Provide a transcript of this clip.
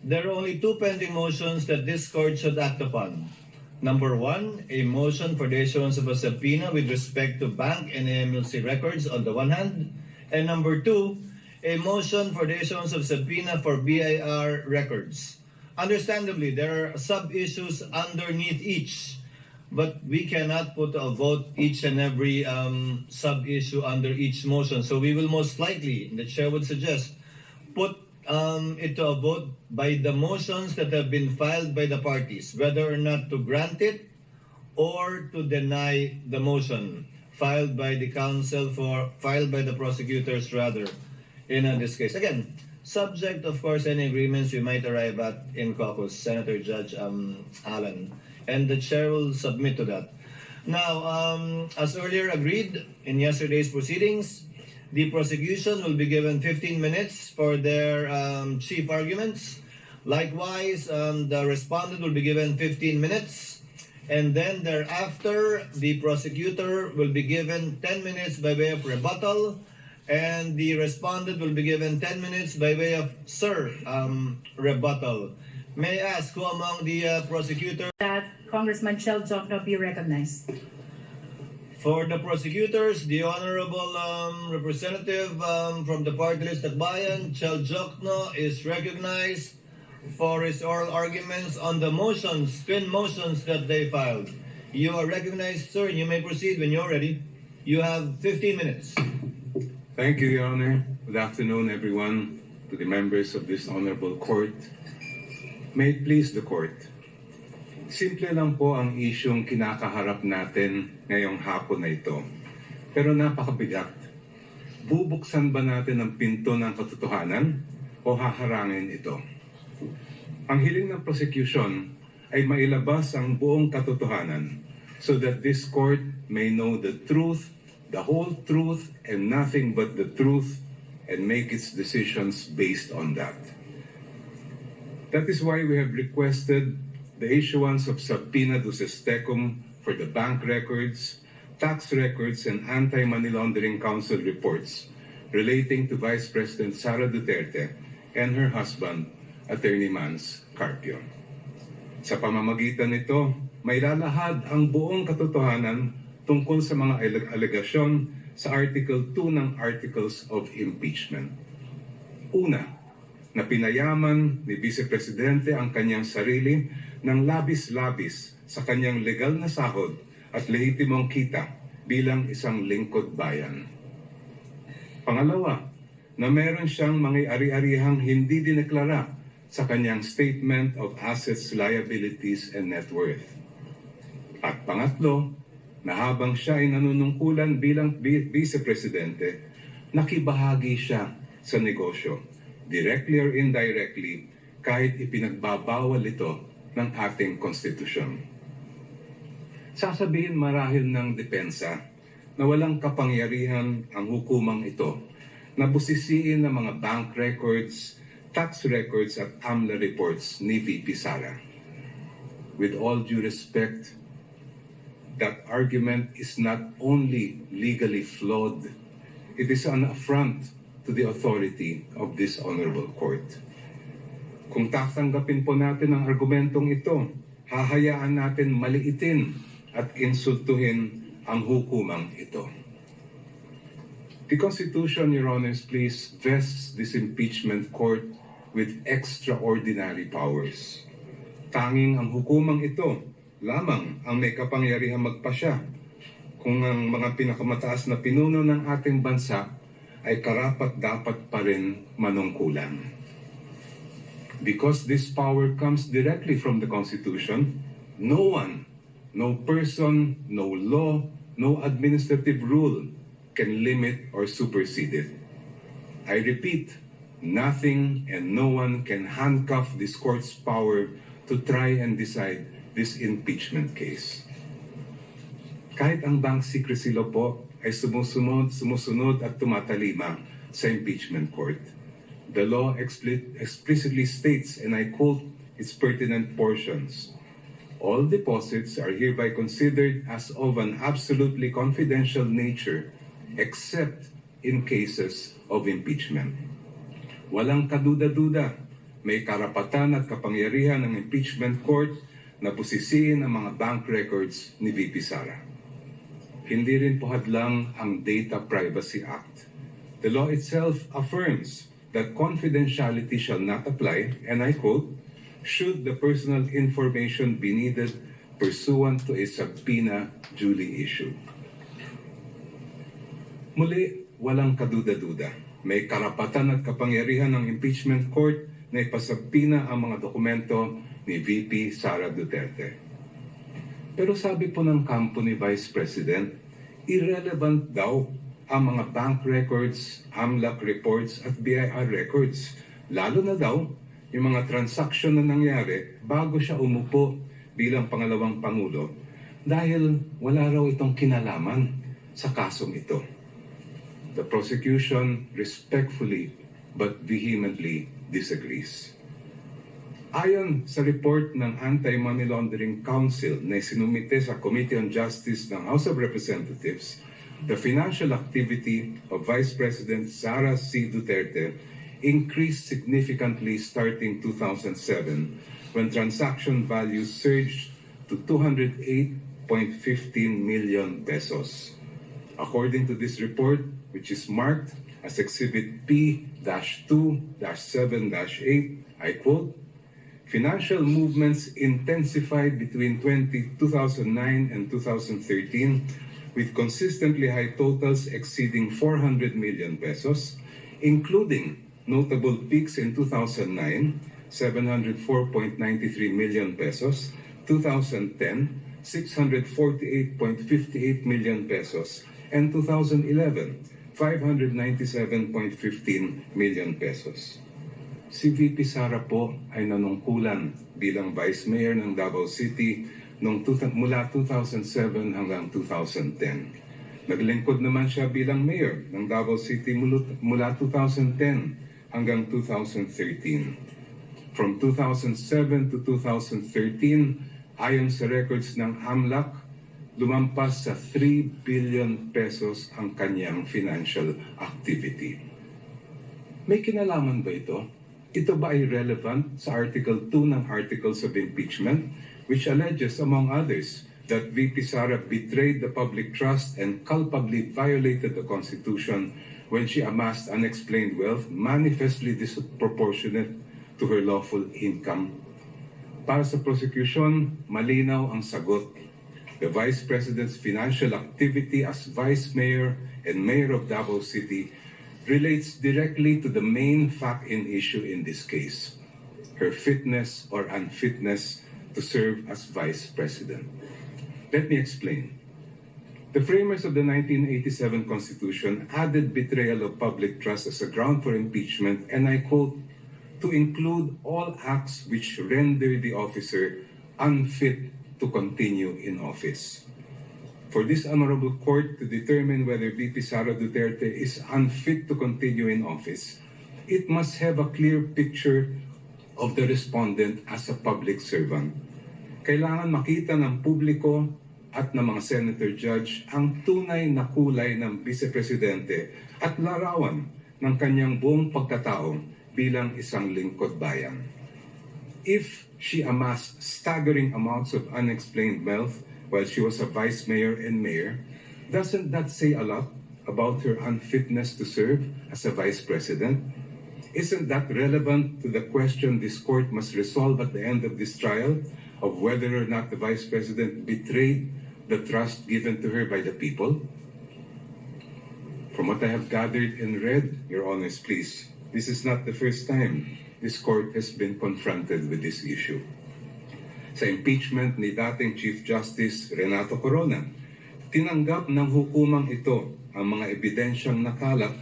there are only two pending motions that this court should act upon. Number one, a motion for the issuance of a subpoena with respect to bank and AMLC records on the one hand, and number two, a motion for the issuance of subpoena for BIR records. Understandably, there are sub-issues underneath each, but we cannot put a vote each and every sub-issue under each motion. So we will most likely, the chair would suggest, put it to a vote by the motions that have been filed by the parties, whether or not to grant it or to deny the motion filed by the prosecutors rather in this case. Again, subject of course any agreements we might arrive at in caucus, Senator Judge Allen, and the chair will submit to that. Now, as earlier agreed in yesterday's proceedings, the prosecution will be given 15 minutes for their chief arguments. Likewise, the respondent will be given 15 minutes. And then thereafter, the prosecutor will be given 10 minutes by way of rebuttal. And the respondent will be given 10 minutes by way of rebuttal. May I ask who among the prosecutors? That Congressman Chel Jokno be recognized. For the prosecutors, the Honorable Representative from the party list at Bayan, Chel Jokno, is recognized for his oral arguments on the motions, twin motions that they filed. You are recognized, sir, and you may proceed when you're ready. You have 15 minutes. Thank you, Your Honor. Good afternoon, everyone, to the members of this honorable court. May it please the court. Simple lang po ang isyong kinakaharap natin ngayong hapon na ito. Pero napakabigat. Bubuksan ba natin ang pinto ng katotohanan o haharangin ito? Ang hiling ng prosecution ay mailabas ang buong katotohanan so that this court may know the truth, the whole truth, and nothing but the truth, and make its decisions based on that. That is why we have requested the issuance of subpoena duces tecum for the bank records, tax records, and anti-money laundering council reports relating to Vice President Sara Duterte and her husband, Attorney Mans Carpio. Sa pamamagitan nito, may lalahad ang buong katotohanan tungkol sa mga alegasyon sa Article 2 ng Articles of Impeachment. Una, na pinayaman ni Vice Presidente ang kanyang sarili ng labis-labis sa kanyang legal na sahod at lehitimong kita bilang isang lingkod bayan. Pangalawa, na meron siyang mga ari-arihang hindi dineklara sa kanyang Statement of Assets, Liabilities, and Net Worth. At pangatlo, na habang siya ay nanunungkulan bilang Vice Presidente, nakibahagi siya sa negosyo, directly or indirectly, kahit ipinagbabawal ito ng ating konstitusyon. Sasabihin marahil ng depensa na walang kapangyarihan ang hukumang ito na busisiin ng mga bank records, tax records at AMLA reports ni VP Sara. With all due respect, that argument is not only legally flawed, it is an affront to the authority of this honorable court. Kung tatanggapin po natin ang argumentong ito, hahayaan natin maliitin at insultuhin ang hukumang ito. The Constitution, Your Honors, please, vests this impeachment court with extraordinary powers. Tanging ang hukumang ito lamang ang may kapangyarihang magpasya kung ang mga pinakamataas na pinuno ng ating bansa ay karapat-dapat pa rin manungkulan. Because this power comes directly from the Constitution, no one, no person, no law, no administrative rule can limit or supersede it. I repeat, nothing and no one can handcuff this court's power to try and decide this impeachment case. Kahit ang bank secrecy law po ay sumusunod at tumatalima sa impeachment court. The law explicitly states, and I quote its pertinent portions, all deposits are hereby considered as of an absolutely confidential nature except in cases of impeachment. Walang kaduda-duda may karapatan at kapangyarihan ng impeachment court na busisiin ang mga bank records ni VP Sara. Hindi rin po hadlang ang Data Privacy Act. The law itself affirms that confidentiality shall not apply, and I quote, should the personal information be needed pursuant to a subpoena duly issued. Muli, walang kaduda-duda. May karapatan at kapangyarihan ng impeachment court na ipasubpoena ang mga dokumento ni VP Sara Duterte. Pero sabi po ng kampo ni Vice President, irrelevant daw ang mga bank records, AMLAC reports at BIR records. Lalo na daw yung mga transaksyon na nangyari bago siya umupo bilang pangalawang Pangulo dahil wala raw itong kinalaman sa kasong ito. The prosecution respectfully but vehemently disagrees. Ayon sa report ng Anti-Money Laundering Council na sinumite sa Committee on Justice ng House of Representatives, the financial activity of Vice President Sara C. Duterte increased significantly starting 2007 when transaction values surged to 208.15 million pesos. According to this report, which is marked as Exhibit P-2-7-8, I quote, financial movements intensified between 2009 and 2013 with consistently high totals exceeding 400 million pesos, including notable peaks in 2009, 704.93 million pesos, 2010, 648.58 million pesos, and 2011, 597.15 million pesos. Si VP Sara po ay nanungkulan bilang Vice Mayor ng Davao City mula 2007 hanggang 2010. Naglingkod naman siya bilang Mayor ng Davao City mula 2010 hanggang 2013. From 2007 to 2013, ayon sa records ng AMLAC, lumampas sa 3 billion pesos ang kanyang financial activity. May kinalaman ba ito? Ito ba ay relevant sa Article 2 ng Articles of Impeachment, which alleges, among others, that VP Sara betrayed the public trust and culpably violated the Constitution when she amassed unexplained wealth manifestly disproportionate to her lawful income? Para sa prosecution, malinaw ang sagot. The Vice President's financial activity as Vice Mayor and Mayor of Davao City relates directly to the main fact in issue in this case, her fitness or unfitness to serve as Vice President. Let me explain. The framers of the 1987 Constitution added betrayal of public trust as a ground for impeachment, and I quote, to include all acts which render the officer unfit to continue in office. For this honorable court to determine whether VP Sara Duterte is unfit to continue in office, it must have a clear picture of the respondent as a public servant. Kailangan makita ng publiko at ng mga senator judge ang tunay na kulay ng vice-presidente at larawan ng kanyang buong pagkatao bilang isang lingkod bayan. If she amassed staggering amounts of unexplained wealth while she was a vice mayor and mayor, doesn't that say a lot about her unfitness to serve as a vice president? Isn't that relevant to the question this court must resolve at the end of this trial of whether or not the vice president betrayed the trust given to her by the people? From what I have gathered and read, Your Honors, please, this is not the first time this court has been confronted with this issue. Sa impeachment ni dating Chief Justice Renato Corona, tinanggap ng hukumang ito ang mga ebidensyang nakalap